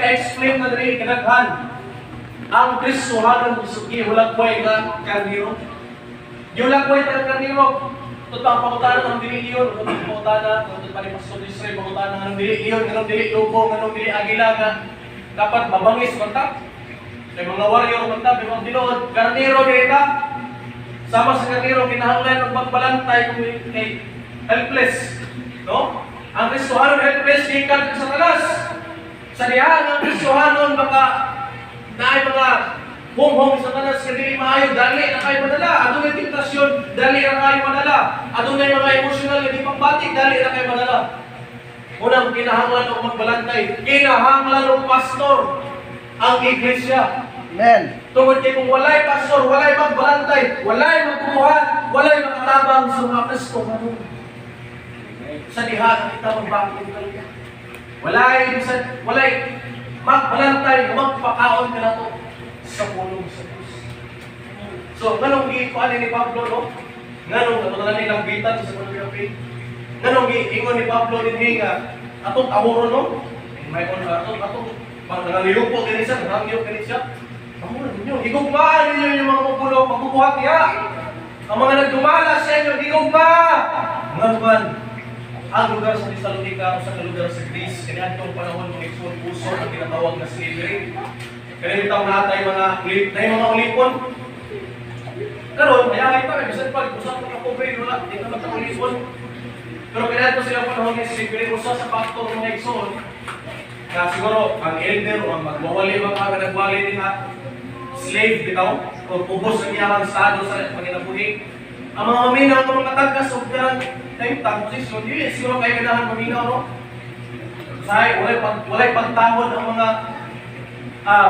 ika-explain na rin kinaghan. Ang Kristohanon isugi hulagway nga karniro. Hulagway nga karniro. Ito ang pangutanan ng dili iyon. Ito ang pangutanan. Ito pa ni Pastor Israel. Pangutanan ng dili iyon. Ganong dili lubo. Ganong dili agila nga. Dapat mabangis kontak. May mga warrior kontak. May mga tinuod. Karniro dito. Sama sa karniro. Kinahanglan ng magbalantay kung may helpless. No? Ang Kristohanon helpless. Ikan sa talas. Sa diyan ang Kristohanon baka naay mga hong-hong sa tanas nga dili maayo, dali na kayo madala. Adunay tentasyon, dali na kayo madala. Adunay mga emosyonal nga di pambatik, dali na kayo madala. Unang kinahanglan og magbalantay, kinahanglan og pastor ang iglesia. Amen. Tungod kay kung walay pastor, walay magbalantay, walay magbuhat, walay makatabang sa mga Kristo karon. Sa diha kita magbakit talaga. Walay magbalantay, magpakaon ka na to sa pulong sa Diyos. So, ganong giikuan ni Pablo, no? Ganong natutunan nilang bitan sa pornography. Ganong giingon ni Pablo din nga, atong amuro, no? May kung atong pag nangaliyupo ganit siya, nangaliyupo ganit siya. Amuro ninyo, higugmaan ninyo yung mga pupulong, magbubuhat niya. Ang mga nagdumala sa inyo, higugma! Ngayon, ang lugar sa Thessalonica o sa lugar sa Greece, kaya itong panahon ng puso na tinatawag na slavery. Kaya itong natay mga ulipon. Karon, kaya ito, bisan pag usap ng kapobre, wala, hindi naman ang ulipon. Pero kaya ito sila panahon ng slavery, usa sa factor ng mga igsoon, na siguro ang elder o ang magwawali mga nagwali din ha, slave bitaw, o ubos ang iyang estado sa panginabuhi. Ang mga maminaw ng mga tagkas o pirang time posisyon, hindi siguro kayo ganahan maminaw, no? Say, walay pagtahon ang mga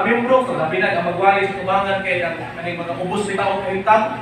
membro, so labi na ang magwali sa tubangan kay ang mga ubos bitaw o kahintang.